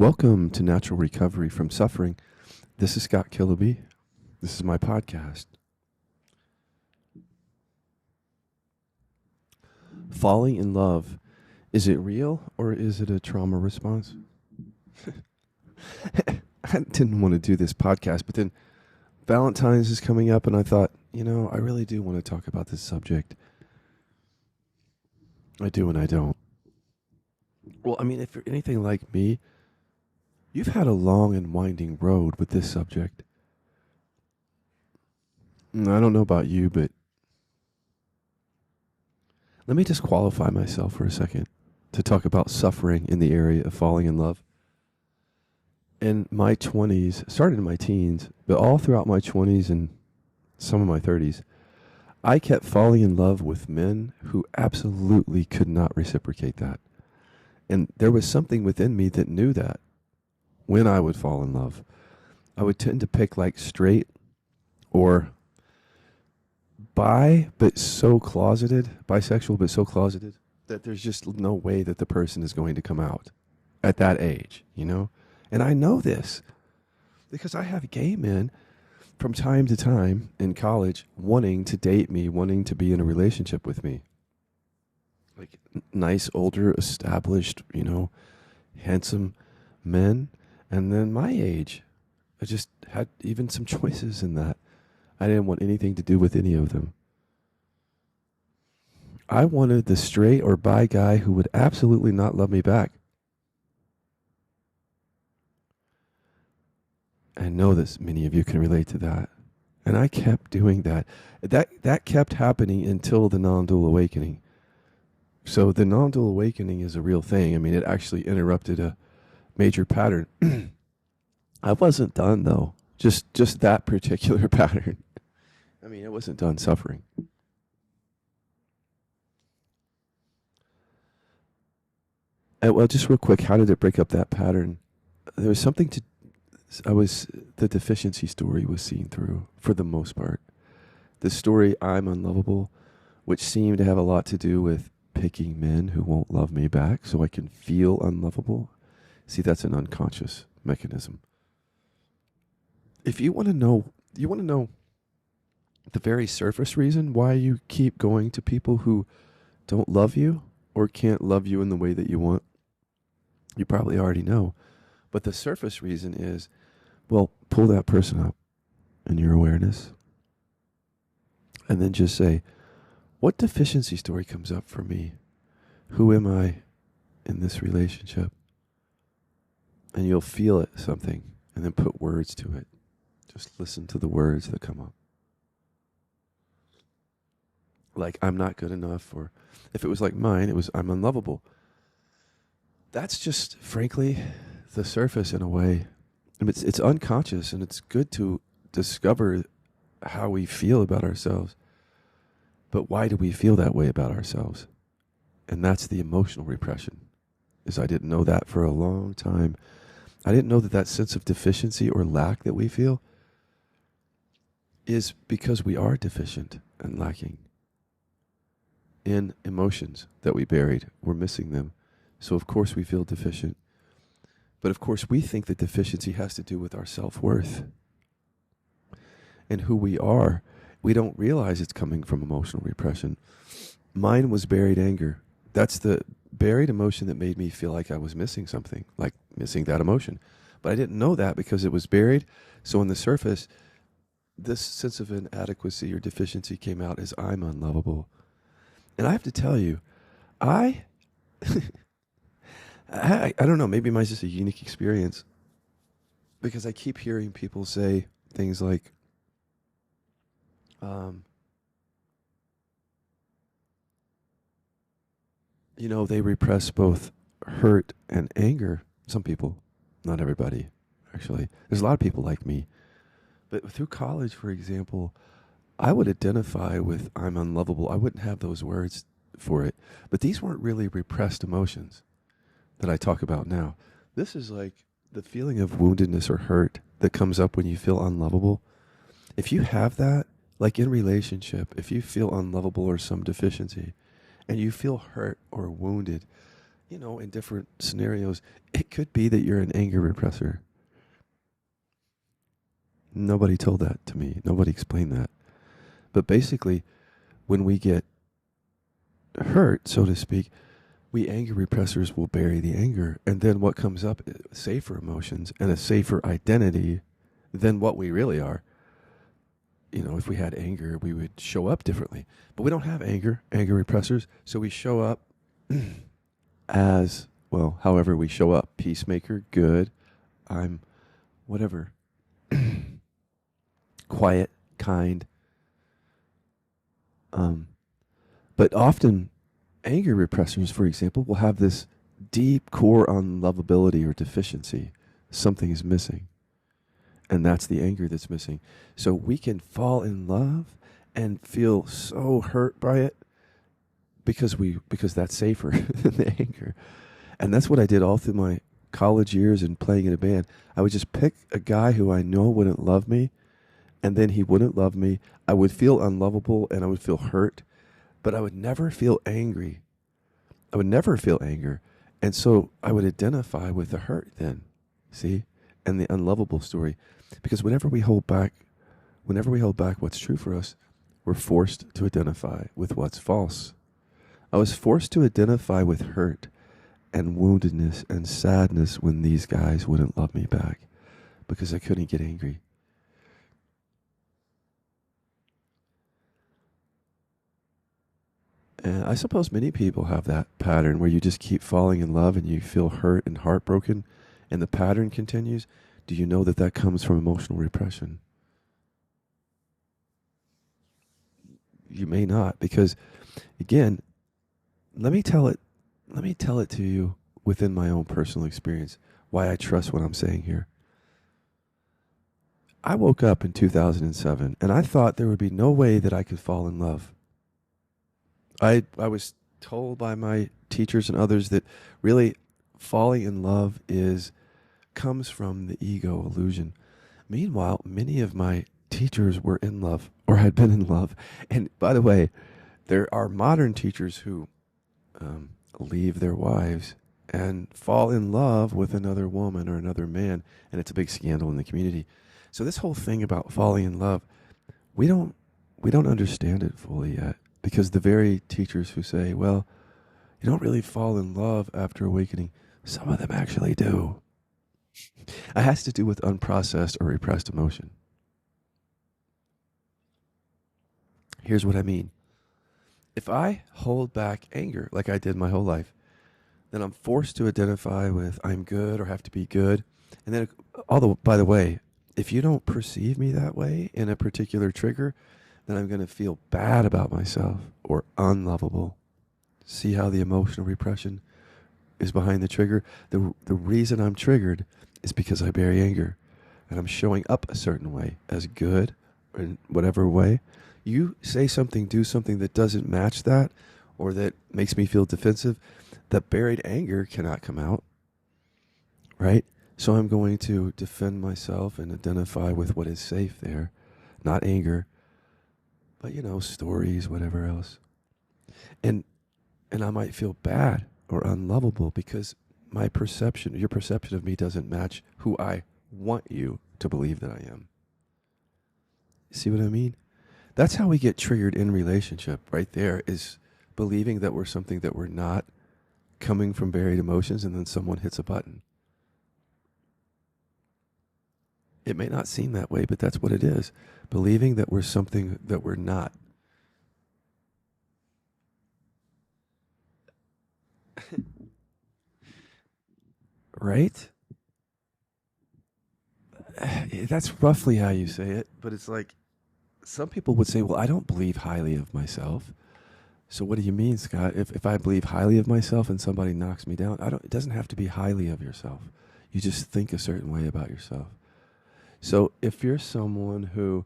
Welcome to Natural Recovery from Suffering. This is Scott Killaby. This is my podcast. Falling in love, is it real or is it a trauma response? I didn't want to do this podcast, but then Valentine's is coming up and I thought, I really do want to talk about this subject. I do and I don't. Well, if you're anything like me, you've had a long and winding road with this subject. I don't know about you, but let me just qualify myself for a second to talk about suffering in the area of falling in love. In my 20s, started in my teens, but all throughout my 20s and some of my 30s, I kept falling in love with men who absolutely could not reciprocate that. And there was something within me that knew that when I would fall in love, I would tend to pick like straight or bisexual but so closeted that there's just no way that the person is going to come out at that age, And I know this because I have gay men from time to time in college wanting to date me, wanting to be in a relationship with me. Like nice, older, established, handsome men. And then my age, I just had even some choices in that. I didn't want anything to do with any of them. I wanted the straight or bi guy who would absolutely not love me back. I know that many of you can relate to that. And I kept doing that. That kept happening until the non-dual awakening. So the non-dual awakening is a real thing. It actually interrupted a major pattern. I wasn't done though. Just that particular pattern. I wasn't done suffering. Well, just real quick, how did it break up that pattern? There was something the deficiency story was seen through for the most part. The story, I'm unlovable, which seemed to have a lot to do with picking men who won't love me back so I can feel unlovable. See, that's an unconscious mechanism. If you want to know the very surface reason why you keep going to people who don't love you or can't love you in the way that you want, you probably already know. But the surface reason is, well, pull that person up in your awareness and then just say, what deficiency story comes up for me? Who am I in this relationship? And you'll feel it, something, and then put words to it. Just listen to the words that come up. Like, I'm not good enough, or if it was like mine, it was, I'm unlovable. That's just, frankly, the surface in a way. It's unconscious, and it's good to discover how we feel about ourselves. But why do we feel that way about ourselves? And that's the emotional repression, is I didn't know that for a long time. I didn't know that sense of deficiency or lack that we feel is because we are deficient and lacking in emotions that we buried. We're missing them. So of course we feel deficient. But of course we think that deficiency has to do with our self-worth and who we are. We don't realize it's coming from emotional repression. Mine was buried anger. That's the buried emotion that made me feel like I was missing something, like missing that emotion. But I didn't know that because it was buried. So on the surface, this sense of inadequacy or deficiency came out as I'm unlovable. And I have to tell you, I don't know, maybe mine's just a unique experience because I keep hearing people say things like, they repress both hurt and anger. Some people, not everybody, actually. There's a lot of people like me. But through college, for example, I would identify with I'm unlovable. I wouldn't have those words for it. But these weren't really repressed emotions that I talk about now. This is like the feeling of woundedness or hurt that comes up when you feel unlovable. If you have that, like in relationship, if you feel unlovable or some deficiency, and you feel hurt or wounded, in different scenarios, it could be that you're an anger repressor. Nobody told that to me. Nobody explained that. But basically, when we get hurt, so to speak, we anger repressors will bury the anger. And then what comes up is safer emotions and a safer identity than what we really are. If we had anger, we would show up differently. But we don't have anger repressors. So we show up as, well, however we show up. Peacemaker, good, I'm whatever. Quiet, kind. But often, anger repressors, for example, will have this deep core unlovability or deficiency. Something is missing. And that's the anger that's missing. So we can fall in love and feel so hurt by it because that's safer than the anger. And that's what I did all through my college years and playing in a band. I would just pick a guy who I know wouldn't love me, and then he wouldn't love me. I would feel unlovable and I would feel hurt, but I would never feel angry. I would never feel anger. And so I would identify with the hurt then, see, and the unlovable story. Because whenever we hold back what's true for us, we're forced to identify with what's false. I was forced to identify with hurt and woundedness and sadness when these guys wouldn't love me back because I couldn't get angry. And I suppose many people have that pattern where you just keep falling in love and you feel hurt and heartbroken and the pattern continues. Do you know that comes from emotional repression? You may not, because again, let me tell it to you within my own personal experience, why I trust what I'm saying here. I woke up in 2007 and I thought there would be no way that I could fall in love. I was told by my teachers and others that really falling in love comes from the ego illusion. Meanwhile, many of my teachers were in love or had been in love. And by the way, there are modern teachers who leave their wives and fall in love with another woman or another man, and it's a big scandal in the community. So this whole thing about falling in love, we don't understand it fully yet, because the very teachers who say, well, you don't really fall in love after awakening, some of them actually do. It has to do with unprocessed or repressed emotion. Here's what I mean. If I hold back anger like I did my whole life, then I'm forced to identify with I'm good or have to be good. And then, by the way, if you don't perceive me that way in a particular trigger, then I'm going to feel bad about myself or unlovable. See how the emotional repression is behind the trigger? The reason I'm triggered is because I bury anger and I'm showing up a certain way as good or in whatever way. You say something, do something that doesn't match that or that makes me feel defensive, that buried anger cannot come out, right? So I'm going to defend myself and identify with what is safe there, not anger, but, stories, whatever else. And I might feel bad or unlovable because your perception of me doesn't match who I want you to believe that I am. See what I mean? That's how we get triggered in relationship right there, is believing that we're something that we're not, coming from buried emotions, and then someone hits a button. It may not seem that way, but that's what it is. Believing that we're something that we're not. Right? That's roughly how you say it, but it's like some people would say, well, I don't believe highly of myself. So what do you mean, Scott? If I believe highly of myself and somebody knocks me down, it doesn't have to be highly of yourself. You just think a certain way about yourself. So if you're someone who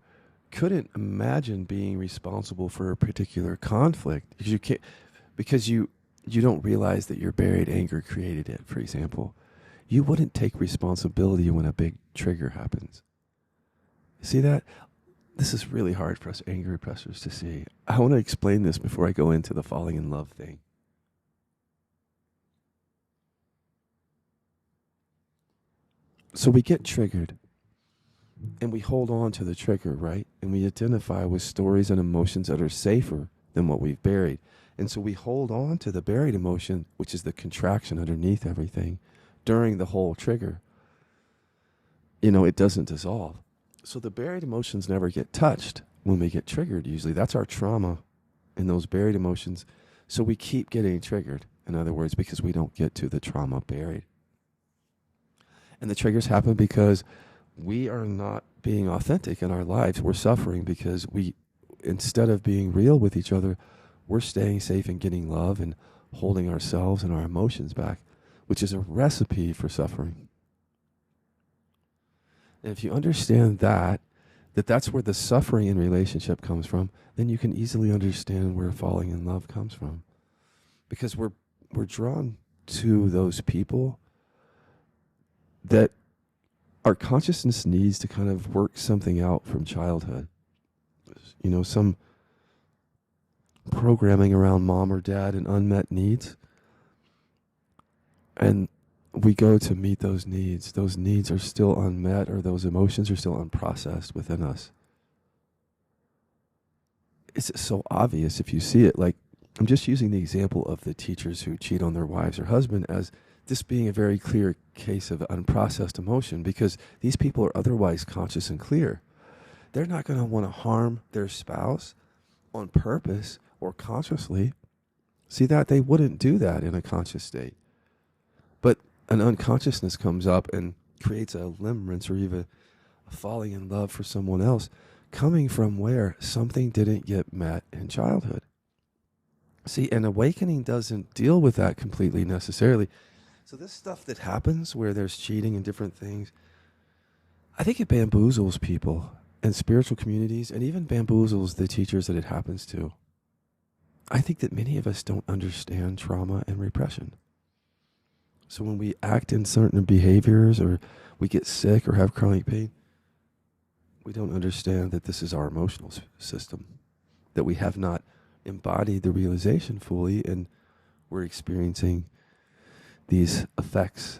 couldn't imagine being responsible for a particular conflict because you don't realize that your buried anger created it, for example, you wouldn't take responsibility when a big trigger happens. See that? This is really hard for us anger repressors to see. I want to explain this before I go into the falling in love thing. So we get triggered and we hold on to the trigger, right? And we identify with stories and emotions that are safer than what we've buried. And so we hold on to the buried emotion, which is the contraction underneath everything, during the whole trigger. It doesn't dissolve. So the buried emotions never get touched when we get triggered, usually. That's our trauma in those buried emotions. So we keep getting triggered, in other words, because we don't get to the trauma buried. And the triggers happen because we are not being authentic in our lives. We're suffering because instead of being real with each other, we're staying safe and getting love and holding ourselves and our emotions back, which is a recipe for suffering. And if you understand that's where the suffering in relationship comes from, then you can easily understand where falling in love comes from. Because we're drawn to those people that our consciousness needs to kind of work something out from childhood. Some programming around mom or dad and unmet needs. And we go to meet those needs. Those needs are still unmet, or those emotions are still unprocessed within us. It's so obvious if you see it. Like, I'm just using the example of the teachers who cheat on their wives or husband as this being a very clear case of unprocessed emotion, because these people are otherwise conscious and clear. They're not going to want to harm their spouse on purpose or consciously. See that? They wouldn't do that in a conscious state. But an unconsciousness comes up and creates a limerence or even a falling in love for someone else, coming from where something didn't get met in childhood. See, an awakening doesn't deal with that completely necessarily. So this stuff that happens where there's cheating and different things, I think it bamboozles people and spiritual communities, and even bamboozles the teachers that it happens to. I think that many of us don't understand trauma and repression. So when we act in certain behaviors, or we get sick or have chronic pain, we don't understand that this is our emotional system, that we have not embodied the realization fully, and we're experiencing these effects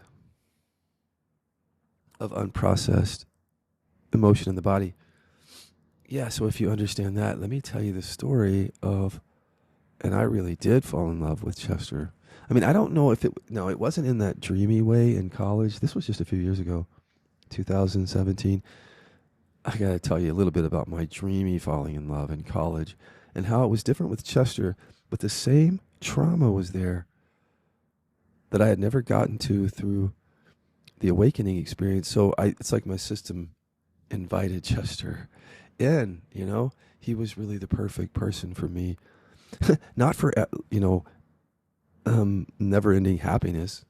of unprocessed emotion in the body. Yeah, so if you understand that, let me tell you the story of, and I really did fall in love with Chester. I mean, I don't know if it wasn't in that dreamy way in college. This was just a few years ago, 2017. I got to tell you a little bit about my dreamy falling in love in college and how it was different with Chester, but the same trauma was there that I had never gotten to through the awakening experience. So it's like my system invited Chester in, he was really the perfect person for me. Not for, never-ending happiness.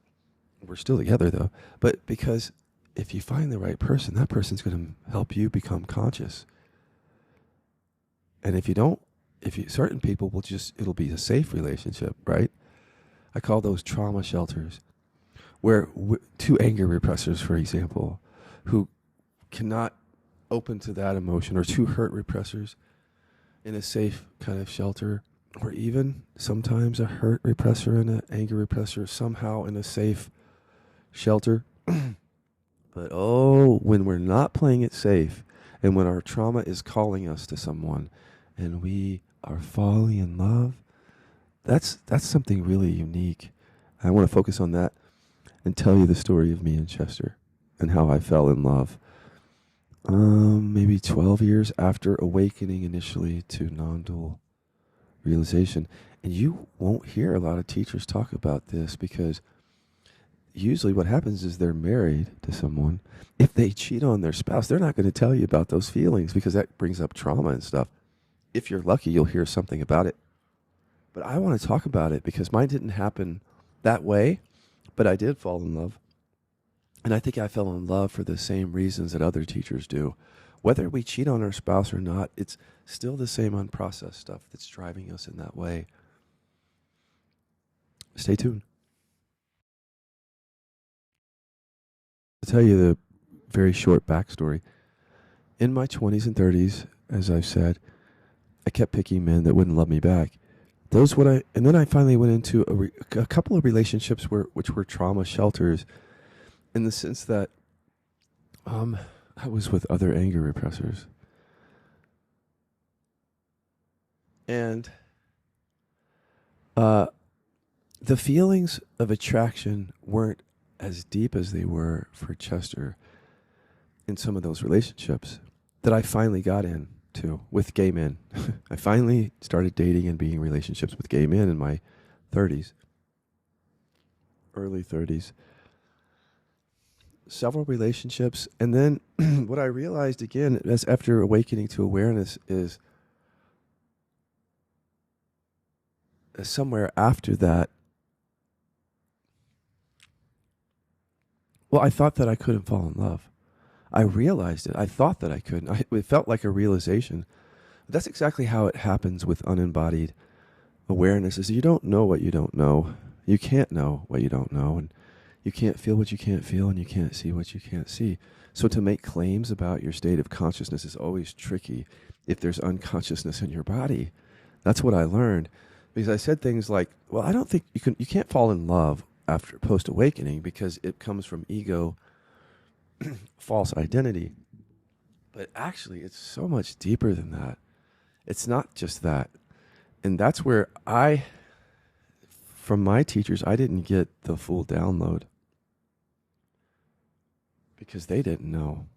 We're still together, though. But because if you find the right person, that person's going to help you become conscious. And if you don't, certain people it'll be a safe relationship, right? I call those trauma shelters, where two anger repressors, for example, who cannot open to that emotion, or two hurt repressors in a safe kind of shelter, or even sometimes a hurt repressor and an anger repressor somehow in a safe shelter. But when we're not playing it safe, and when our trauma is calling us to someone and we are falling in love, that's something really unique. I want to focus on that and tell you the story of me and Chester and how I fell in love. Maybe 12 years after awakening initially to non-dual realization. And you won't hear a lot of teachers talk about this, because usually what happens is they're married to someone. If they cheat on their spouse, they're not going to tell you about those feelings, because that brings up trauma and stuff. If you're lucky, you'll hear something about it. But I want to talk about it because mine didn't happen that way, but I did fall in love. And I think I fell in love for the same reasons that other teachers do. Whether we cheat on our spouse or not, it's still the same unprocessed stuff that's driving us in that way. Stay tuned. I'll tell you the very short backstory. In my 20s and 30s, as I've said, I kept picking men that wouldn't love me back. And then I finally went into a couple of relationships which were trauma shelters, in the sense that I was with other anger repressors. And the feelings of attraction weren't as deep as they were for Chester in some of those relationships that I finally got into with gay men. I finally started dating and being in relationships with gay men in my 30s, early 30s. Several relationships. And then what I realized again, as after awakening to awareness, is somewhere after that, well, I thought that I couldn't fall in love. I realized it. I thought that I couldn't. It felt like a realization. That's exactly how it happens with unembodied awareness, is you don't know what you don't know. You can't know what you don't know. And you can't feel what you can't feel, and you can't see what you can't see. So to make claims about your state of consciousness is always tricky if there's unconsciousness in your body. That's what I learned. Because I said things like, well, I don't think you can't fall in love after post-awakening because it comes from ego, false identity. But actually, it's so much deeper than that. It's not just that. And that's where from my teachers, I didn't get the full download because they didn't know.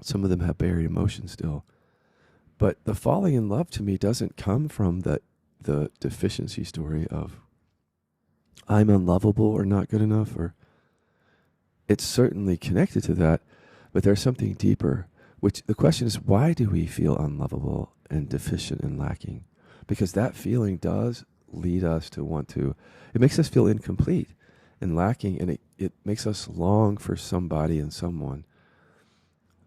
Some of them have buried emotions still. But the falling in love to me doesn't come from the deficiency story of I'm unlovable or not good enough, or it's certainly connected to that, but there's something deeper, which the question is, why do we feel unlovable and deficient and lacking? Because that feeling does lead us to it makes us feel incomplete and lacking, and it makes us long for somebody and someone.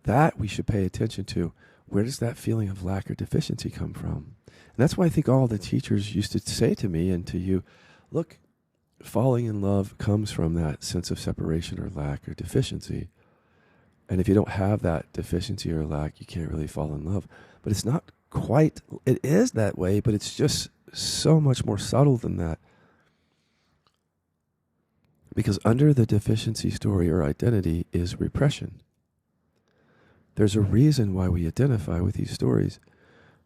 That we should pay attention to. Where does that feeling of lack or deficiency come from? And that's why I think all the teachers used to say to me and to you, look, falling in love comes from that sense of separation or lack or deficiency. And if you don't have that deficiency or lack, you can't really fall in love. But it's not quite, it is that way, but it's just so much more subtle than that. Because under the deficiency story or identity is repression. There's a reason why we identify with these stories.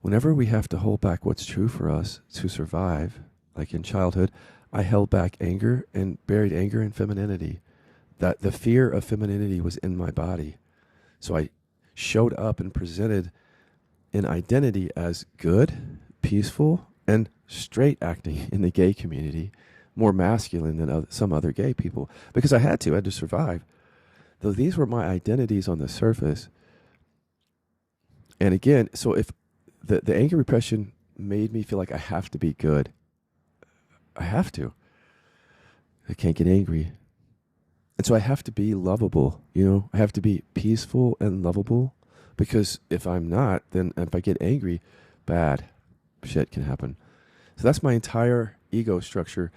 Whenever we have to hold back what's true for us to survive, like in childhood, I held back anger and buried anger in femininity. That the fear of femininity was in my body. So I showed up and presented an identity as good, peaceful, and straight acting in the gay community, more masculine than some other gay people, because I had to survive. Though these were my identities on the surface. And again, so if the anger repression made me feel like I have to be good, I have to. I can't get angry. And so I have to be lovable, I have to be peaceful and lovable, because if I'm not, then if I get angry, bad shit can happen. So that's my entire ego structure.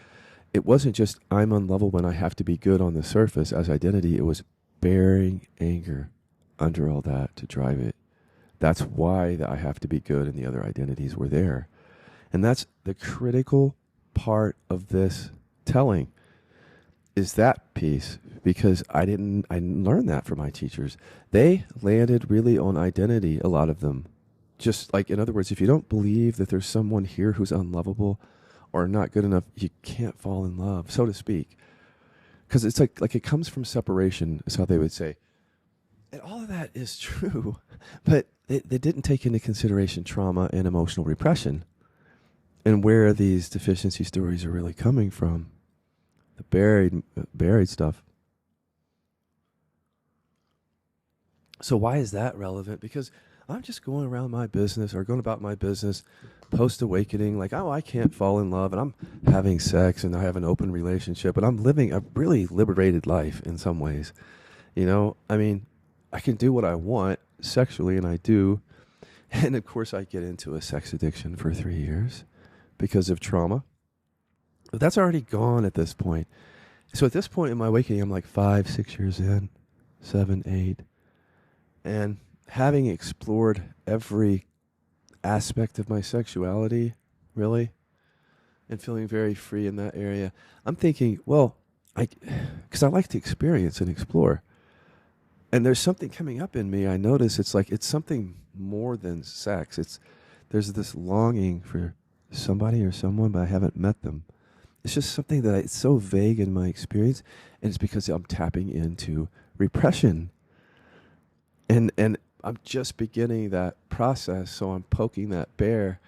It wasn't just I'm unlovable when I have to be good on the surface as identity. It was bearing anger under all that to drive it. That's why I have to be good and the other identities were there. And that's the critical part of this telling, is that piece, because I didn't learn that from my teachers. They landed really on identity, a lot of them. Just like, in other words, if you don't believe that there's someone here who's unlovable or not good enough, you can't fall in love, so to speak. Because it's like it comes from separation, is how they would say. And all of that is true, but they didn't take into consideration trauma and emotional repression and where these deficiency stories are really coming from. The buried stuff. So why is that relevant? Because I'm just going around my business or going about my business post-awakening, like, oh, I can't fall in love, and I'm having sex and I have an open relationship, and I'm living a really liberated life in some ways. I mean, I can do what I want sexually, and I do. And of course, I get into a sex addiction for 3 years because of trauma. But that's already gone at this point. So at this point in my awakening, I'm like 5, 6 years in, 7, 8. And having explored every aspect of my sexuality, really, and feeling very free in that area, I'm thinking, well, because I like to experience and explore. And there's something coming up in me. I notice it's like it's something more than sex. There's this longing for somebody or someone, but I haven't met them. It's just something that it's so vague in my experience, and it's because I'm tapping into repression. And I'm just beginning that process, so I'm poking that bear,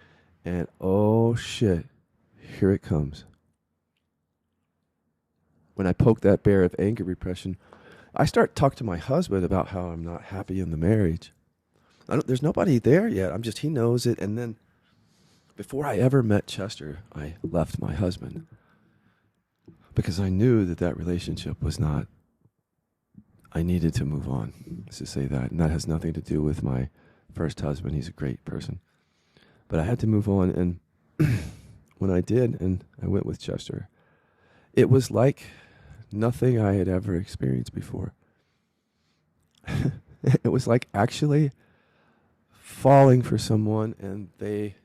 and oh shit, here it comes. When I poke that bear of anger repression, I start talking to my husband about how I'm not happy in the marriage. There's nobody there yet. He knows it. And then before I ever met Chester, I left my husband because I knew that relationship was not, I needed to move on, let's just say that. And that has nothing to do with my first husband. He's a great person. But I had to move on. And when I did, and I went with Chester, it was like nothing I had ever experienced before. It was like actually falling for someone and they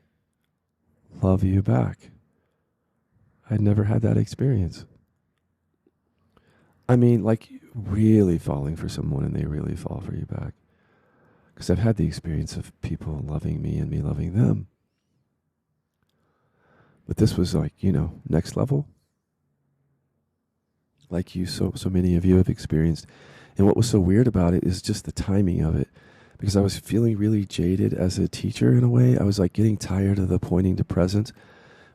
love you back. I'd never had that experience. I mean, like really falling for someone and they really fall for you back. Because I've had the experience of people loving me and me loving them. But this was like, next level. Like so many of you have experienced. And what was so weird about it is just the timing of it. Because I was feeling really jaded as a teacher in a way. I was like getting tired of the pointing to present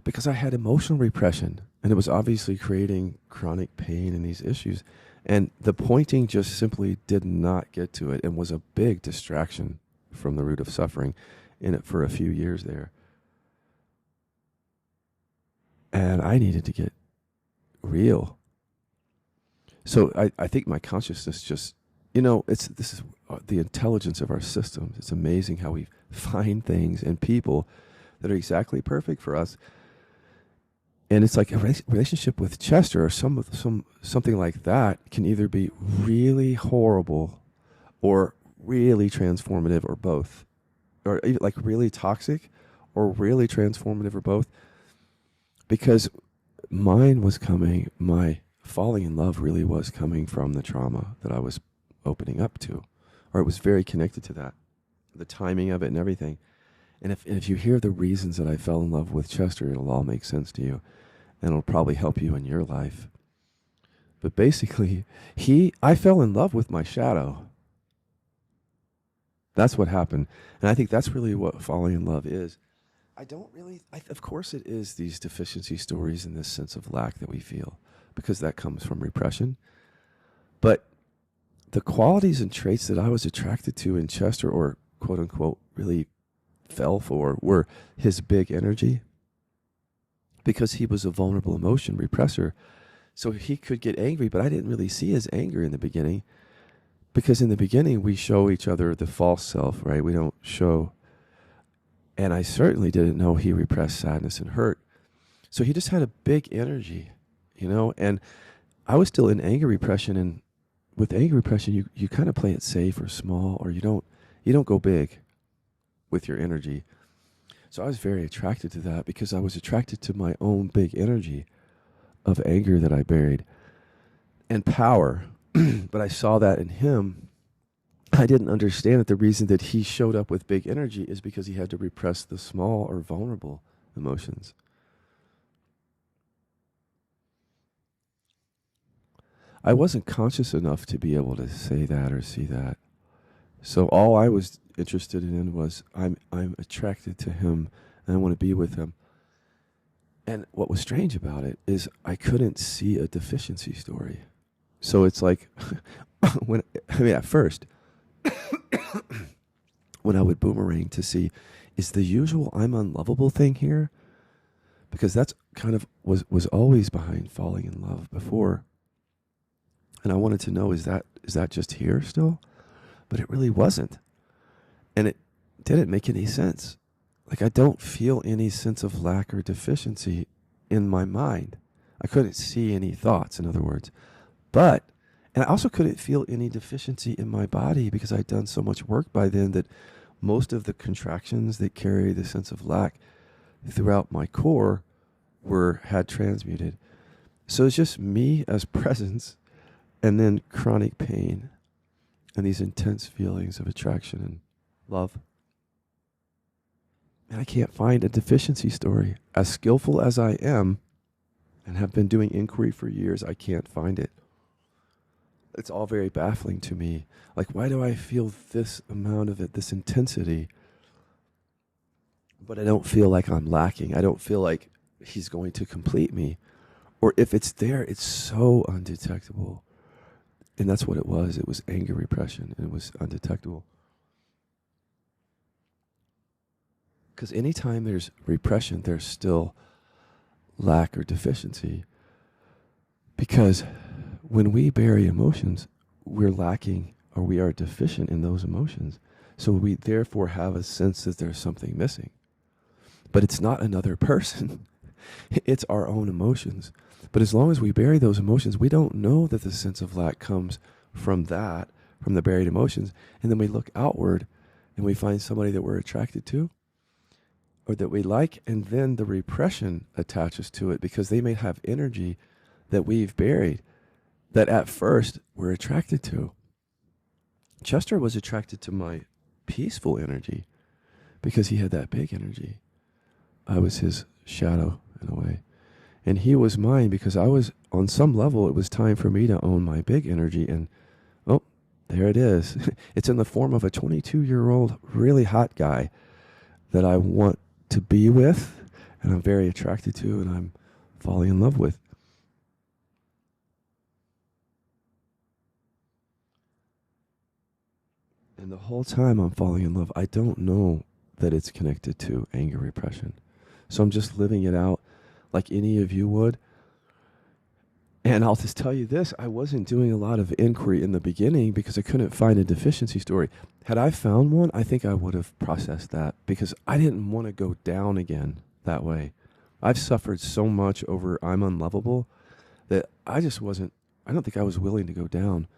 because I had emotional repression. And it was obviously creating chronic pain and these issues. And the pointing just simply did not get to it and was a big distraction from the root of suffering in it for a few years there. And I needed to get real. So I think my consciousness just, this is the intelligence of our systems. It's amazing how we find things and people that are exactly perfect for us. And it's like a relationship with Chester or something like that can either be really horrible or really transformative or both. Or even like really toxic or really transformative or both. Because my falling in love really was coming from the trauma that I was opening up to. Or it was very connected to that. The timing of it and everything. And if you hear the reasons that I fell in love with Chester, it'll all make sense to you. And it'll probably help you in your life. But basically, I fell in love with my shadow. That's what happened. And I think that's really what falling in love is. Of course it is these deficiency stories and this sense of lack that we feel, because that comes from repression. But the qualities and traits that I was attracted to in Chester, or quote unquote, really fell for, were his big energy. Because he was a vulnerable emotion repressor. So he could get angry, but I didn't really see his anger in the beginning. Because in the beginning, we show each other the false self, right? We don't show. And I certainly didn't know he repressed sadness and hurt. So he just had a big energy, and I was still in anger repression. And with anger repression, you kind of play it safe or small, or you don't go big with your energy. So I was very attracted to that because I was attracted to my own big energy of anger that I buried and power. But I saw that in him. I didn't understand that the reason that he showed up with big energy is because he had to repress the small or vulnerable emotions. I wasn't conscious enough to be able to say that or see that. So all I was interested in was I'm attracted to him and I want to be with him. And what was strange about it is I couldn't see a deficiency story. So it's like at first when I would boomerang to see, is the usual I'm unlovable thing here? Because that's kind of was always behind falling in love before. And I wanted to know, is that just here still? But it really wasn't. And it didn't make any sense. Like I don't feel any sense of lack or deficiency in my mind. I couldn't see any thoughts, in other words. And I also couldn't feel any deficiency in my body because I'd done so much work by then that most of the contractions that carry the sense of lack throughout my core had transmuted. So it's just me as presence and then chronic pain. and these intense feelings of attraction and love. And I can't find a deficiency story. As skillful as I am and have been doing inquiry for years, I can't find it. It's all very baffling to me. Like, why do I feel this amount of it, this intensity, but I don't feel like I'm lacking? I don't feel like he's going to complete me. Or if it's there, it's so undetectable. And that's what it was. It was anger repression, and it was undetectable. Because anytime there's repression, there's still lack or deficiency. Because when we bury emotions, we're lacking or we are deficient in those emotions. So we therefore have a sense that there's something missing. But it's not another person. It's our own emotions. But as long as we bury those emotions, we don't know that the sense of lack comes from that, from the buried emotions. And then we look outward and we find somebody that we're attracted to or that we like, and then the repression attaches to it because they may have energy that we've buried that at first we're attracted to. Chester was attracted to my peaceful energy because he had that big energy. I was his shadow in a way. And he was mine because I was, on some level, it was time for me to own my big energy. And, oh, there it is. It's in the form of a 22-year-old, really hot guy that I want to be with, and I'm very attracted to, and I'm falling in love with. And the whole time I'm falling in love, I don't know that it's connected to anger repression. So I'm just living it out like any of you would. And I'll just tell you this, I wasn't doing a lot of inquiry in the beginning because I couldn't find a deficiency story. Had I found one, I think I would have processed that because I didn't want to go down again that way. I've suffered so much over I'm unlovable that I just wasn't, I don't think I was willing to go down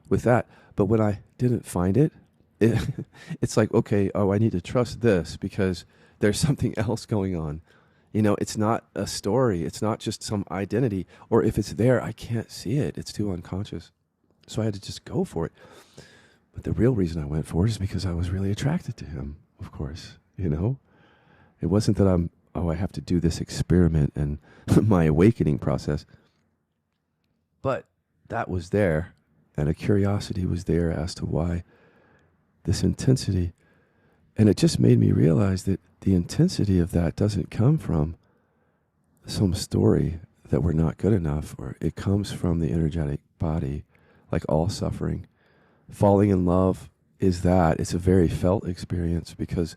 with that. But when I didn't find it, it's like, okay, oh, I need to trust this because there's something else going on. You know, it's not a story. It's not just some identity. Or if it's there, I can't see it. It's too unconscious. So I had to just go for it. But the real reason I went for it is because I was really attracted to him, of course. You know, it wasn't that I have to do this experiment and my awakening process. But that was there. And a curiosity was there as to why this intensity. And it just made me realize that the intensity of that doesn't come from some story that we're not good enough, or it comes from the energetic body, like all suffering. Falling in love is that. It's a very felt experience because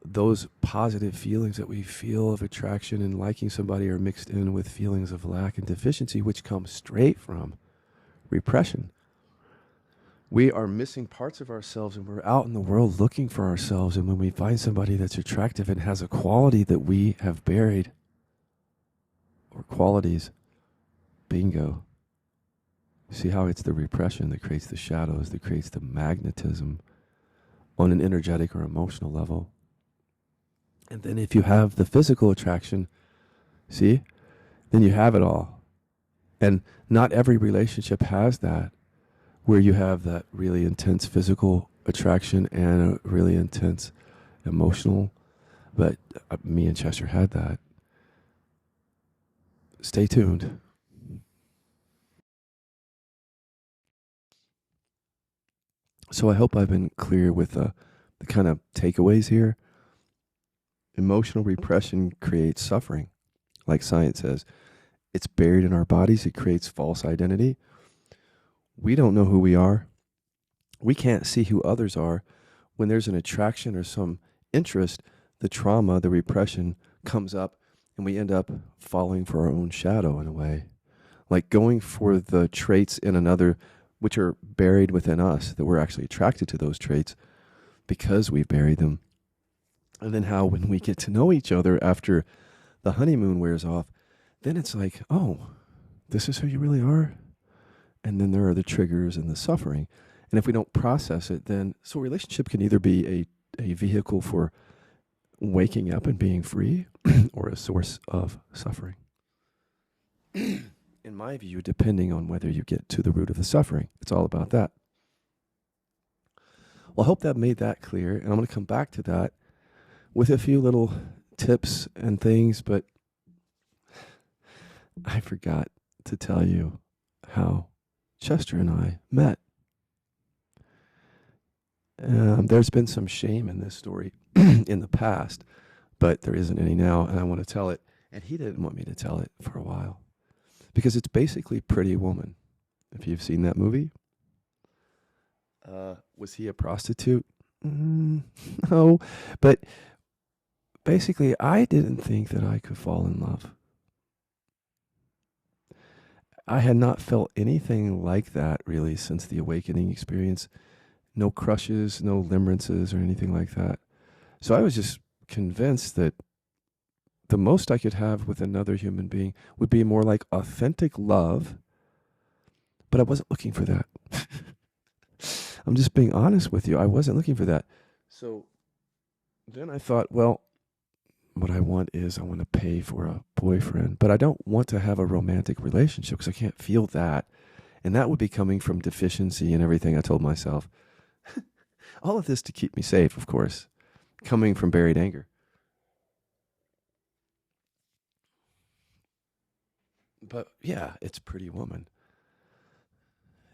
those positive feelings that we feel of attraction and liking somebody are mixed in with feelings of lack and deficiency, which come straight from repression. We are missing parts of ourselves and we're out in the world looking for ourselves. And when we find somebody that's attractive and has a quality that we have buried, or qualities, bingo. See how it's the repression that creates the shadows, that creates the magnetism on an energetic or emotional level. And then if you have the physical attraction, see, then you have it all. And not every relationship has that, where you have that really intense physical attraction and a really intense emotional. But me and Chester had that. Stay tuned. So I hope I've been clear with the kind of takeaways here. Emotional repression creates suffering. Like science says, it's buried in our bodies. It creates false identity. We don't know who we are. We can't see who others are. When there's an attraction or some interest, the trauma, the repression comes up and we end up falling for our own shadow in a way. Like going for the traits in another, which are buried within us, that we're actually attracted to those traits because we buried them. And then how when we get to know each other after the honeymoon wears off, then it's like, oh, this is who you really are? And then there are the triggers and the suffering. And if we don't process it, then, so a relationship can either be a vehicle for waking up and being free or a source of suffering. In my view, depending on whether you get to the root of the suffering. It's all about that. Well, I hope that made that clear. And I'm going to come back to that with a few little tips and things, but I forgot to tell you how Chester and I met. There's been some shame in this story in the past, but there isn't any now, and I want to tell it. And he didn't want me to tell it for a while because it's basically Pretty Woman. If you've seen that movie, was he a prostitute? No, but basically, I didn't think that I could fall in love. I had not felt anything like that really since the awakening experience. No crushes, no limerances, or anything like that. So I was just convinced that the most I could have with another human being would be more like authentic love, but I wasn't looking for that. I'm just being honest with you. I wasn't looking for that. So then I thought, well, what I want is I want to pay for a boyfriend, but I don't want to have a romantic relationship because I can't feel that. And that would be coming from deficiency and everything I told myself. All of this to keep me safe, of course, coming from buried anger. But yeah, it's Pretty Woman.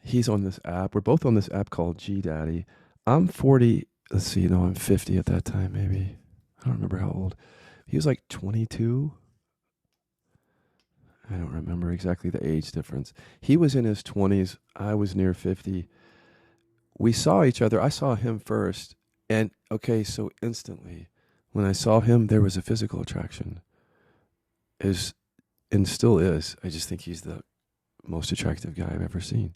He's on this app. We're both on this app called G Daddy. I'm 40. Let's see, no, I'm 50 at that time, maybe. I don't remember how old. He was like 22. I don't remember exactly the age difference. He was in his 20s. I was near 50. We saw each other. I saw him first. And okay, so instantly, when I saw him, there was a physical attraction. Is and still is. I just think he's the most attractive guy I've ever seen.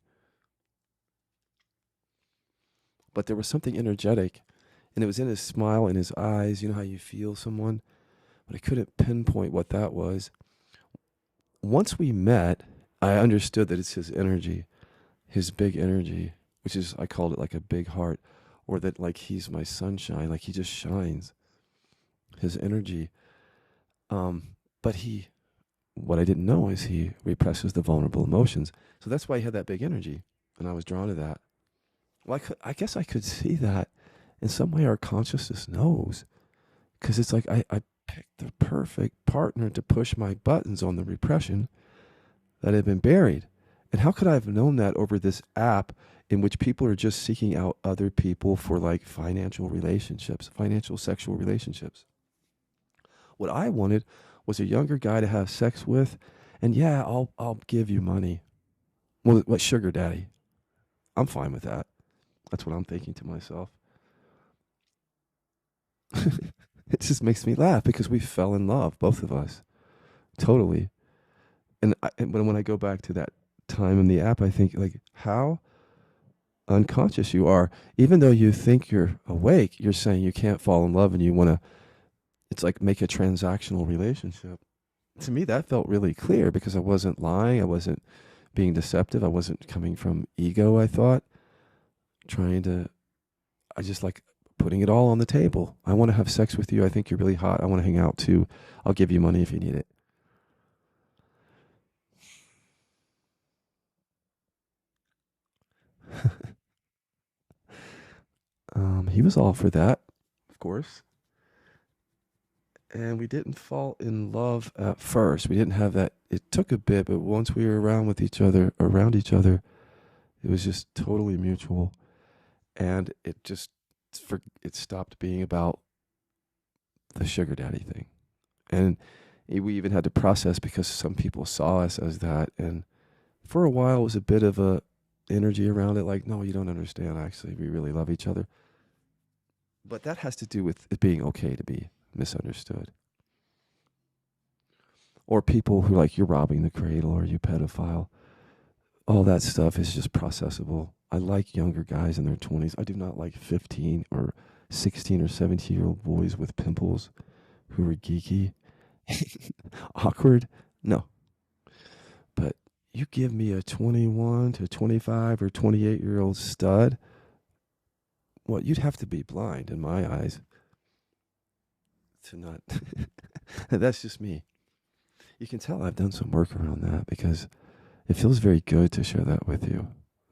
But there was something energetic, and it was in his smile, in his eyes. You know how you feel someone? But I couldn't pinpoint what that was. Once we met, I understood that it's his energy, his big energy, which is, I called it like a big heart, or that like he's my sunshine, like he just shines, his energy. But what I didn't know is he represses the vulnerable emotions. So that's why he had that big energy, and I was drawn to that. Well, I guess I could see that in some way our consciousness knows, because it's like I picked the perfect partner to push my buttons on the repression that had been buried. And how could I have known that over this app in which people are just seeking out other people for like financial relationships, financial sexual relationships? What I wanted was a younger guy to have sex with, and yeah, I'll give you money. Well, what, sugar daddy? I'm fine with that. That's what I'm thinking to myself. It just makes me laugh because we fell in love, both of us, totally. And when I go back to that time in the app, I think like how unconscious you are. Even though you think you're awake, you're saying you can't fall in love and you want to. It's like make a transactional relationship. To me, that felt really clear because I wasn't lying. I wasn't being deceptive. I wasn't coming from ego, I thought. I just like putting it all on the table. I want to have sex with you. I think you're really hot. I want to hang out too. I'll give you money if you need it. He was all for that, of course. And we didn't fall in love at first. We didn't have that. It took a bit, but once we were around each other, it was just totally mutual. And it stopped being about the sugar daddy thing. And we even had to process because some people saw us as that. And for a while, it was a bit of a energy around it. Like, no, you don't understand. Actually, we really love each other. But that has to do with it being okay to be misunderstood. Or people who like, you're robbing the cradle or you pedophile. All that stuff is just processable. I like younger guys in their 20s. I do not like 15 or 16 or 17-year-old boys with pimples who are geeky, awkward. No. But you give me a 21 to 25 or 28-year-old stud, well, you'd have to be blind in my eyes to not. That's just me. You can tell I've done some work around that because it feels very good to share that with you.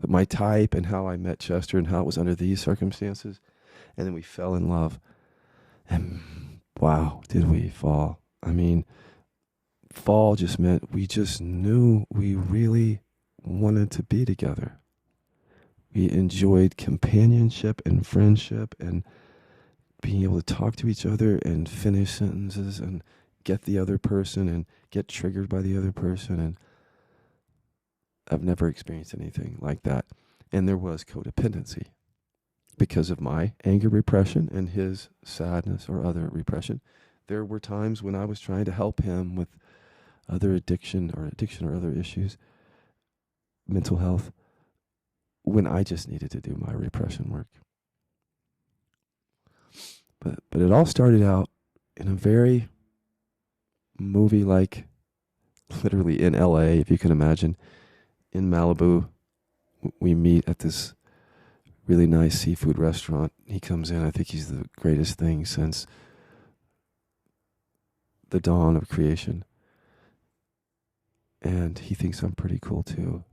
My type and how I met Chester and how it was under these circumstances. And then we fell in love. And wow, did we fall. I mean, fall just meant we just knew we really wanted to be together. We enjoyed companionship and friendship and being able to talk to each other and finish sentences and get the other person and get triggered by the other person. And I've never experienced anything like that. And there was codependency because of my anger repression and his sadness or other repression. There were times when I was trying to help him with other addiction or other issues, mental health, when I just needed to do my repression work. But it all started out in a very movie like, literally in LA, if you can imagine, in Malibu. We meet at this really nice seafood restaurant. He comes in. I think he's the greatest thing since the dawn of creation. And he thinks I'm pretty cool too.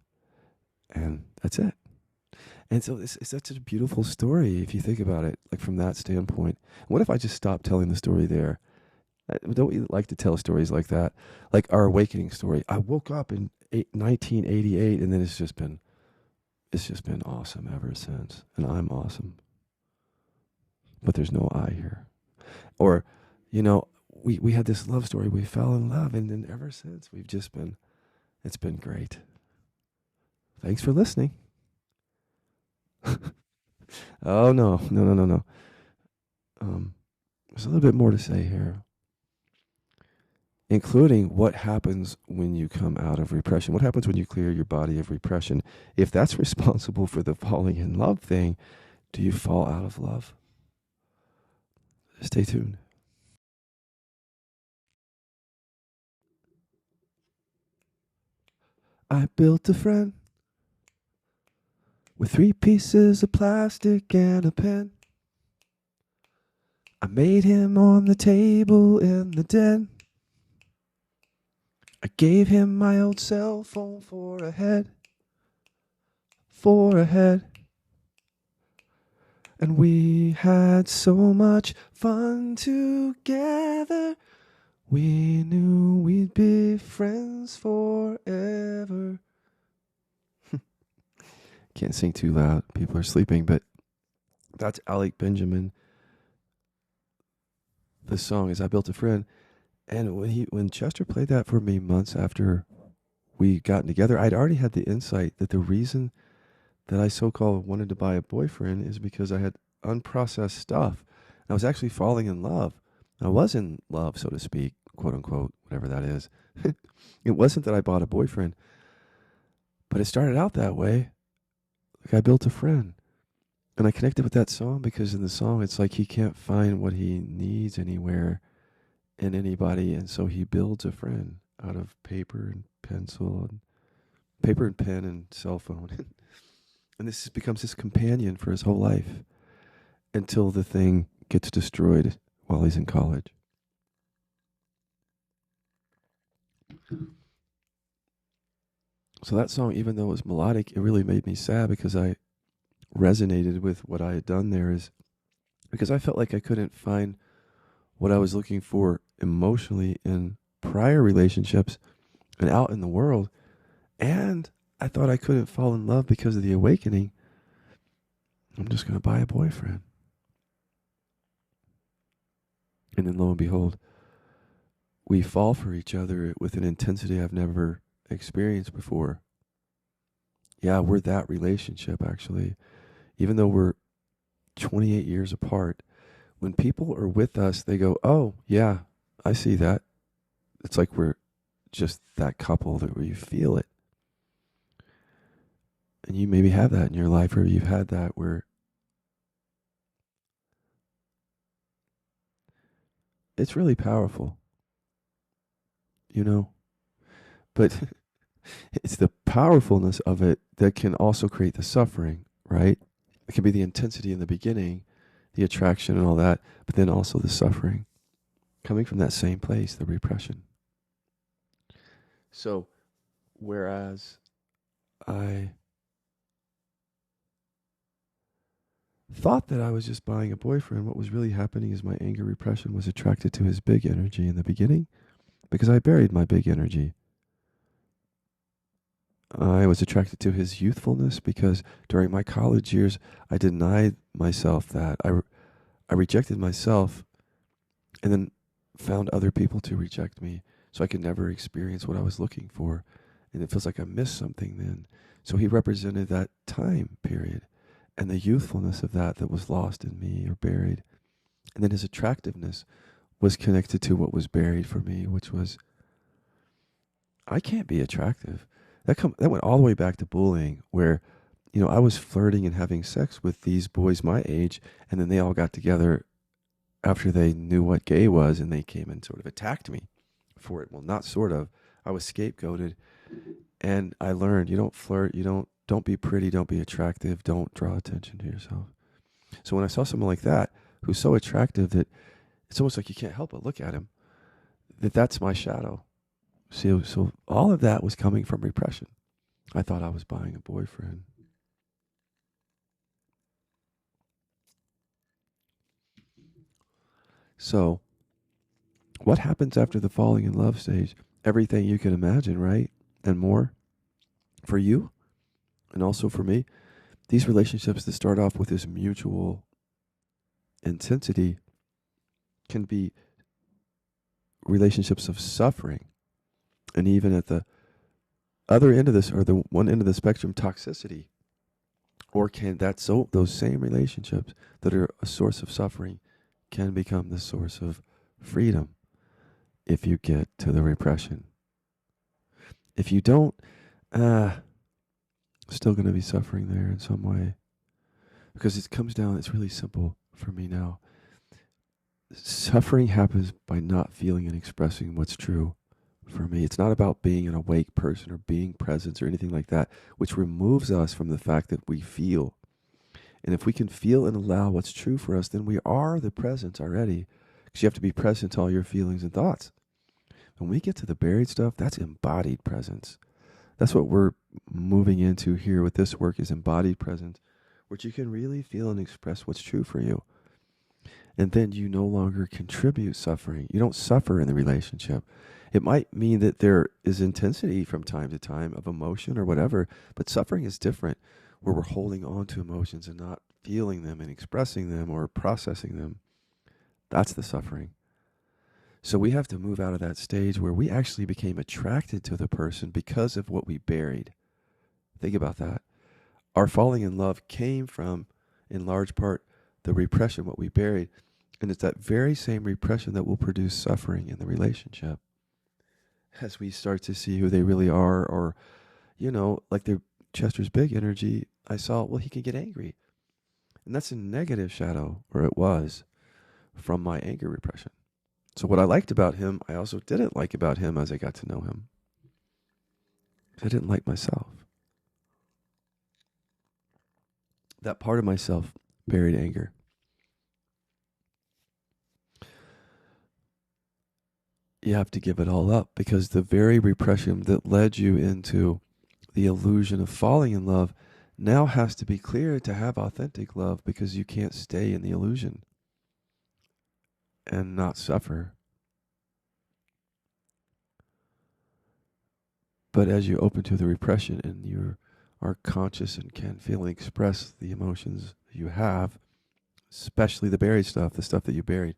And that's it. And so it's such a beautiful story if you think about it, like from that standpoint. What if I just stopped telling the story there? Don't we like to tell stories like that? Like our awakening story. I woke up in 1988, and then it's just been awesome ever since. And I'm awesome. But there's no I here. Or, we had this love story. We fell in love, and then ever since it's been great. Thanks for listening. Oh no. There's a little bit more to say here, including what happens when you come out of repression. What happens when you clear your body of repression? If that's responsible for the falling in love thing, do you fall out of love? Stay tuned. I built a friend with 3 pieces of plastic and a pen. I made him on the table in the den. I gave him my old cell phone for a head. And we had so much fun together. We knew we'd be friends forever. Can't sing too loud. People are sleeping, but that's Alec Benjamin. The song is I Built a Friend. And when Chester played that for me months after we gotten together, I'd already had the insight that the reason that I so-called wanted to buy a boyfriend is because I had unprocessed stuff. I was actually falling in love. I was in love, so to speak, quote unquote, whatever that is. It wasn't that I bought a boyfriend, but it started out that way. Like I built a friend. And I connected with that song because in the song, it's like he can't find what he needs anywhere in anybody. And so he builds a friend out of paper and pencil and paper and pen and cell phone. And this becomes his companion for his whole life until the thing gets destroyed while he's in college. So that song, even though it was melodic, it really made me sad because I resonated with what I had done there, is because I felt like I couldn't find what I was looking for emotionally in prior relationships and out in the world. And I thought I couldn't fall in love because of the awakening. I'm just going to buy a boyfriend. And then lo and behold, we fall for each other with an intensity I've never experienced before. Yeah, we're that relationship, actually. Even though we're 28 years apart, when people are with us, they go, oh, yeah, I see that. It's like we're just that couple that where you feel it. And you maybe have that in your life, or you've had that where it's really powerful, But it's the powerfulness of it that can also create the suffering, right? It can be the intensity in the beginning, the attraction and all that, but then also the suffering coming from that same place, the repression. So, whereas I thought that I was just buying a boyfriend. What was really happening is my anger repression was attracted to his big energy in the beginning because I buried my big energy. I was attracted to his youthfulness because during my college years, I denied myself that. I rejected myself and then found other people to reject me so I could never experience what I was looking for. And it feels like I missed something then. So he represented that time period and the youthfulness of that was lost in me or buried. And then his attractiveness was connected to what was buried for me, which was I can't be attractive. That went all the way back to bullying, where I was flirting and having sex with these boys my age, and then they all got together after they knew what gay was, and they came and sort of attacked me for it. Well, not sort of. I was scapegoated, and I learned you don't flirt, don't be pretty, don't be attractive, don't draw attention to yourself. So when I saw someone like that who's so attractive that it's almost like you can't help but look at him, that's my shadow. So all of that was coming from repression. I thought I was buying a boyfriend. So what happens after the falling in love stage? Everything you can imagine, right? And more for you and also for me. These relationships that start off with this mutual intensity can be relationships of suffering. And even at the other end of this, or the one end of the spectrum, toxicity. Or can those same relationships that are a source of suffering can become the source of freedom if you get to the repression. If you don't, still going to be suffering there in some way. Because it comes down, it's really simple for me now. Suffering happens by not feeling and expressing what's true for me. It's not about being an awake person or being present or anything like that, which removes us from the fact that we feel. And if we can feel and allow what's true for us, then we are the presence already. Because you have to be present to all your feelings and thoughts. When we get to the buried stuff, that's embodied presence. That's what we're moving into here with this work, is embodied presence, which you can really feel and express what's true for you. And then you no longer contribute suffering. You don't suffer in the relationship. It might mean that there is intensity from time to time of emotion or whatever, but suffering is different, where we're holding on to emotions and not feeling them and expressing them or processing them. That's the suffering. So we have to move out of that stage where we actually became attracted to the person because of what we buried. Think about that. Our falling in love came from, in large part, the repression, what we buried. And it's that very same repression that will produce suffering in the relationship. As we start to see who they really are, or, like Chester's big energy, I saw, well, he can get angry. And that's a negative shadow, or it was, from my anger repression. So what I liked about him, I also didn't like about him as I got to know him. I didn't like myself. That part of myself buried anger. You have to give it all up, because the very repression that led you into the illusion of falling in love now has to be clear to have authentic love, because you can't stay in the illusion and not suffer. But as you open to the repression and you are conscious and can feel and express the emotions you have, especially the buried stuff, the stuff that you buried,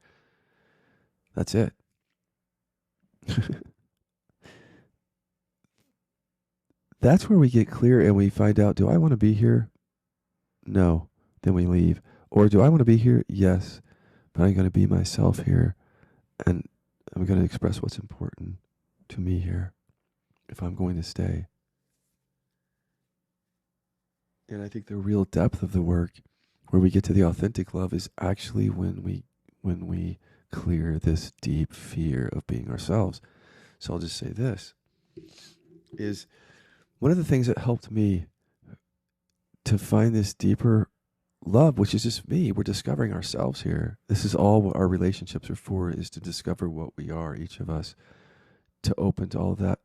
that's it. That's where we get clear and we find out, do I want to be here? No. Then we leave. Or do I want to be here? Yes. But I'm going to be myself here, and I'm going to express what's important to me here if I'm going to stay. And I think the real depth of the work, where we get to the authentic love, is actually when we clear this deep fear of being ourselves. So I'll just say this, is one of the things that helped me to find this deeper love, which is just me. We're discovering ourselves here. This is all what our relationships are for, is to discover what we are, each of us, to open to all of that.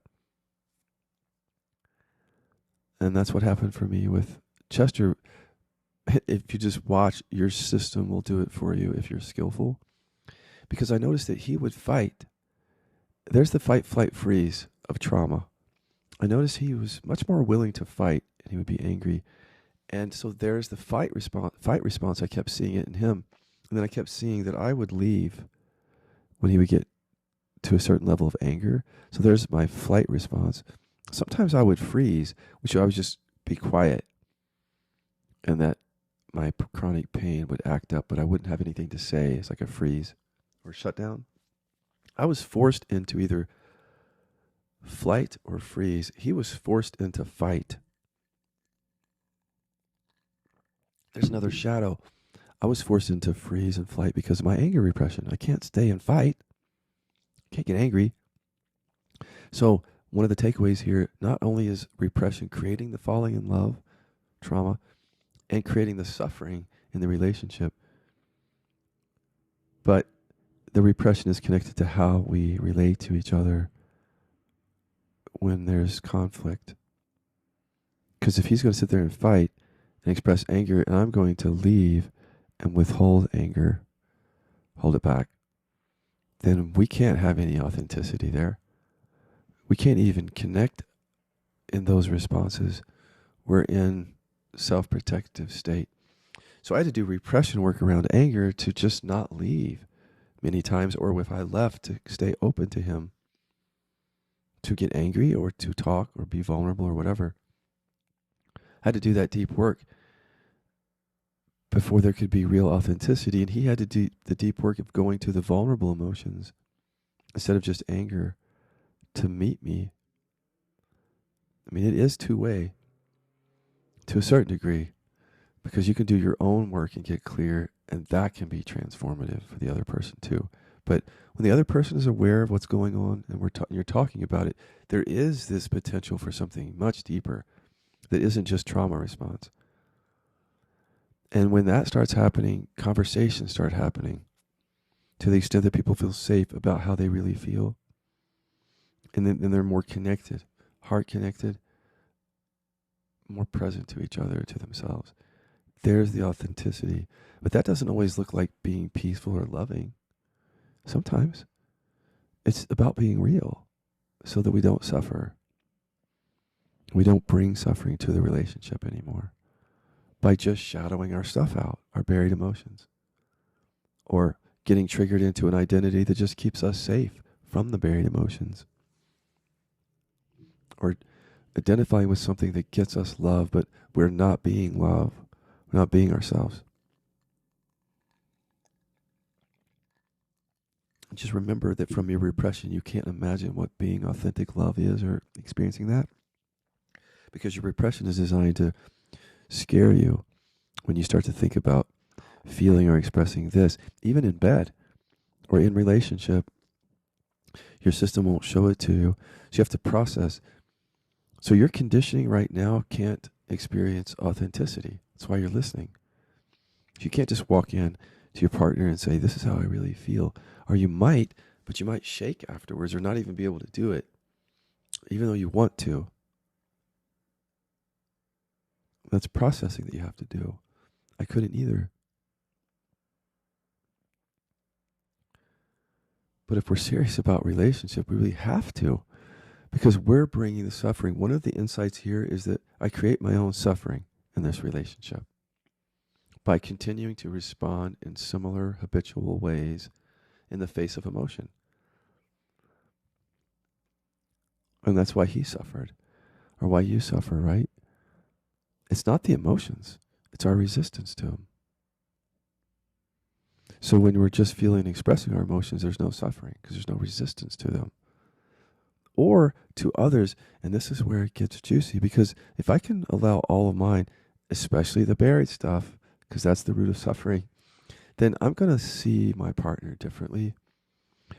And that's what happened for me with Chester. if you just watch, your system will do it for you if you're skillful. Because I noticed that he would fight. There's the fight, flight, freeze of trauma. I noticed he was much more willing to fight, and he would be angry. And so there's the fight response. I kept seeing it in him. And then I kept seeing that I would leave when he would get to a certain level of anger. So there's my flight response. Sometimes I would freeze, which I would just be quiet. And that my chronic pain would act up, but I wouldn't have anything to say. It's like a freeze or shut down. I was forced into either flight or freeze. He was forced into fight. There's another shadow. I was forced into freeze and flight because of my anger repression. I can't stay and fight. Can't get angry. So one of the takeaways here, not only is repression creating the falling in love, trauma, and creating the suffering in the relationship, but the repression is connected to how we relate to each other when there's conflict. Because if he's going to sit there and fight and express anger, and I'm going to leave and withhold anger, hold it back, then we can't have any authenticity there. We can't even connect in those responses. We're in self-protective state. So I had to do repression work around anger to just not leave many times, or if I left, to stay open to him, to get angry or to talk or be vulnerable or whatever. I had to do that deep work before there could be real authenticity, and he had to do the deep work of going to the vulnerable emotions instead of just anger to meet me. I mean, it is two-way to a certain degree, because you can do your own work and get clear, and that can be transformative for the other person too. But when the other person is aware of what's going on and you're talking about it, there is this potential for something much deeper that isn't just trauma response. And when that starts happening, conversations start happening to the extent that people feel safe about how they really feel. And then they're more connected, heart connected, more present to each other, to themselves. There's the authenticity. But that doesn't always look like being peaceful or loving. Sometimes it's about being real so that we don't suffer. We don't bring suffering to the relationship anymore by just shadowing our stuff out, our buried emotions, or getting triggered into an identity that just keeps us safe from the buried emotions, or identifying with something that gets us love, but we're not being love. We're not being ourselves. Just remember that from your repression, you can't imagine what being authentic love is or experiencing that, because your repression is designed to scare you when you start to think about feeling or expressing this, even in bed or in relationship. Your system won't show it to you, so you have to process. So your conditioning right now can't experience authenticity. That's why you're listening. You can't just walk in to your partner and say, this is how I really feel. Or you might, but you might shake afterwards or not even be able to do it, even though you want to. That's processing that you have to do. I couldn't either. But if we're serious about relationship, we really have to, because we're bringing the suffering. One of the insights here is that I create my own suffering in this relationship by continuing to respond in similar habitual ways in the face of emotion. And that's why he suffered, or why you suffer, right? It's not the emotions, it's our resistance to them. So when we're just feeling and expressing our emotions, there's no suffering because there's no resistance to them. Or to others, and this is where it gets juicy, because if I can allow all of mine, especially the buried stuff, because that's the root of suffering, then I'm going to see my partner differently,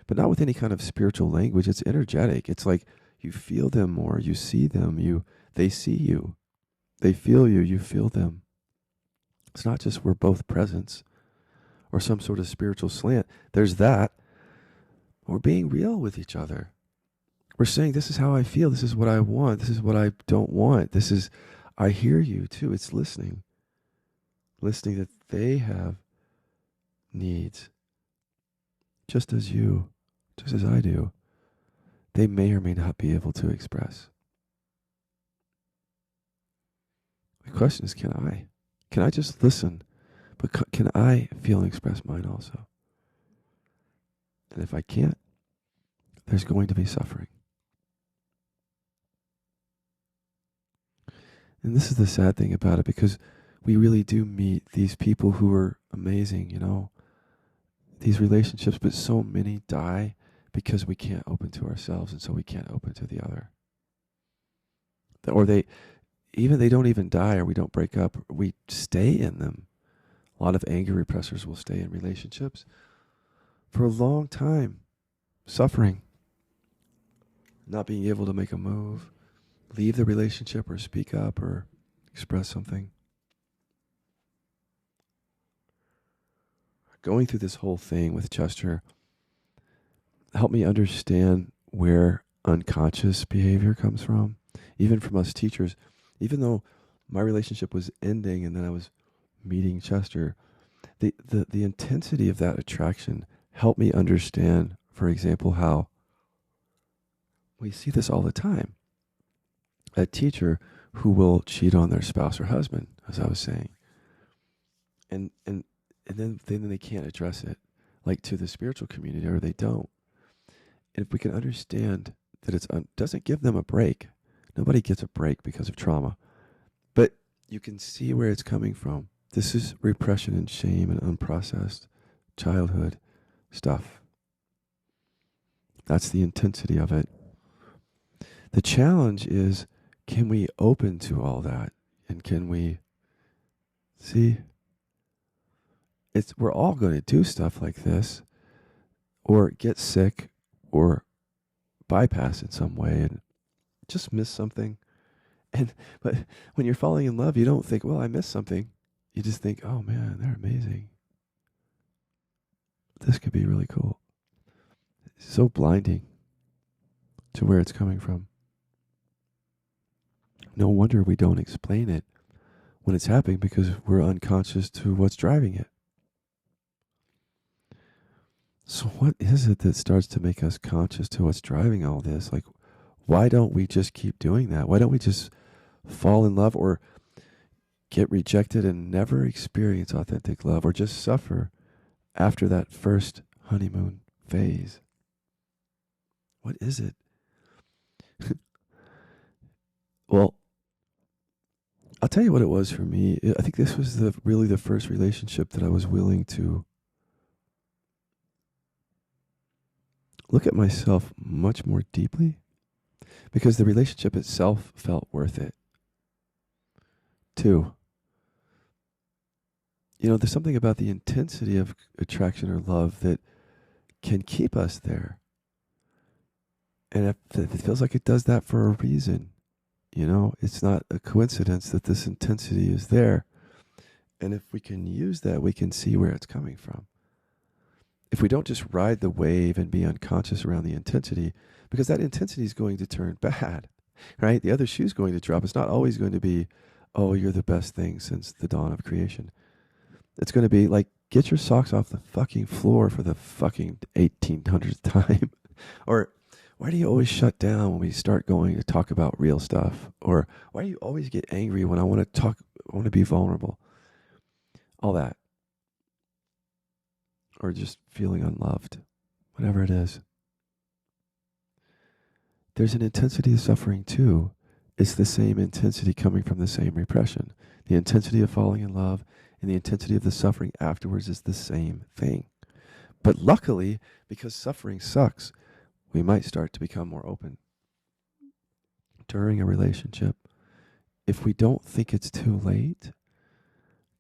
but not with any kind of spiritual language. It's energetic. It's like you feel them more, you see them, they see you, they feel you, you feel them. It's not just we're both presence or some sort of spiritual slant. There's that. We're being real with each other. We're saying, this is how I feel. This is what I want. This is what I don't want. I hear you too. It's listening. listening that they have needs, just as I do, they may or may not be able to express. The question is, can I? Can I just listen? But can I feel and express mine also? And if I can't, there's going to be suffering. And this is the sad thing about it, because we really do meet these people who are amazing, these relationships, but so many die because we can't open to ourselves, and so we can't open to the other. Or they don't even die, or we don't break up, we stay in them. A lot of anger repressors will stay in relationships for a long time, suffering, not being able to make a move, leave the relationship or speak up or express something. Going through this whole thing with Chester helped me understand where unconscious behavior comes from, even from us teachers. Even though my relationship was ending and then I was meeting Chester, the intensity of that attraction helped me understand, for example, how we see this all the time. A teacher who will cheat on their spouse or husband, as I was saying, and then they can't address it, like to the spiritual community, or they don't. And if we can understand that it doesn't give them a break, nobody gets a break because of trauma, but you can see where it's coming from. This is repression and shame and unprocessed childhood stuff. That's the intensity of it. The challenge is, can we open to all that? And can we see? We're all going to do stuff like this, or get sick, or bypass in some way and just miss something. But when you're falling in love, you don't think, well, I missed something. You just think, oh man, they're amazing. This could be really cool. It's so blinding to where it's coming from. No wonder we don't explain it when it's happening, because we're unconscious to what's driving it. So what is it that starts to make us conscious to what's driving all this? Like, why don't we just keep doing that? Why don't we just fall in love, or get rejected and never experience authentic love, or just suffer after that first honeymoon phase? What is it? Well, I'll tell you what it was for me. I think this was really the first relationship that I was willing to look at myself much more deeply, because the relationship itself felt worth it. Two, there's something about the intensity of attraction or love that can keep us there. And it feels like it does that for a reason. It's not a coincidence that this intensity is there. And if we can use that, we can see where it's coming from. If we don't just ride the wave and be unconscious around the intensity, because that intensity is going to turn bad, right? The other shoe's going to drop. It's not always going to be, oh, you're the best thing since the dawn of creation. It's going to be like, get your socks off the fucking floor for the fucking 1800th time. Or, why do you always shut down when we start going to talk about real stuff? Or why do you always get angry when I want to be vulnerable? All that. Or just feeling unloved, whatever it is. There's an intensity of suffering too. It's the same intensity coming from the same repression. The intensity of falling in love and the intensity of the suffering afterwards is the same thing. But luckily, because suffering sucks, we might start to become more open during a relationship. If we don't think it's too late,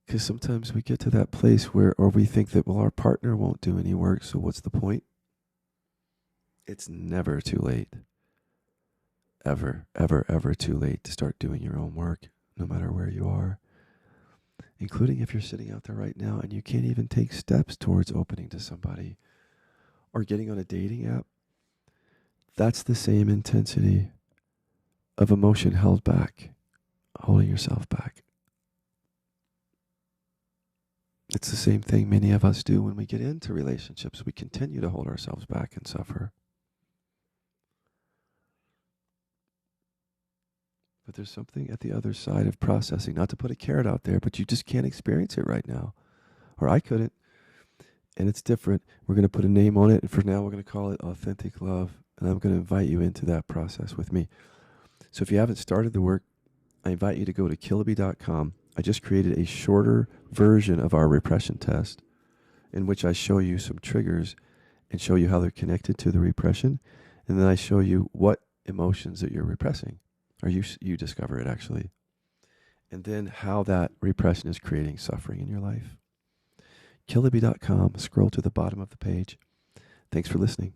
because sometimes we get to that place where, or we think that, well, our partner won't do any work, so what's the point? It's never too late. Ever, ever, ever too late to start doing your own work, no matter where you are. Including if you're sitting out there right now and you can't even take steps towards opening to somebody or getting on a dating app. That's the same intensity of emotion held back, holding yourself back. It's the same thing many of us do when we get into relationships. We continue to hold ourselves back and suffer. But there's something at the other side of processing, not to put a carrot out there, but you just can't experience it right now. Or I couldn't. And it's different. We're going to put a name on it. And for now, we're going to call it authentic love. And I'm going to invite you into that process with me. So if you haven't started the work, I invite you to go to Killaby.com. I just created a shorter version of our repression test in which I show you some triggers and show you how they're connected to the repression. And then I show you what emotions that you're repressing, or you discover it actually. And then how that repression is creating suffering in your life. Killaby.com, scroll to the bottom of the page. Thanks for listening.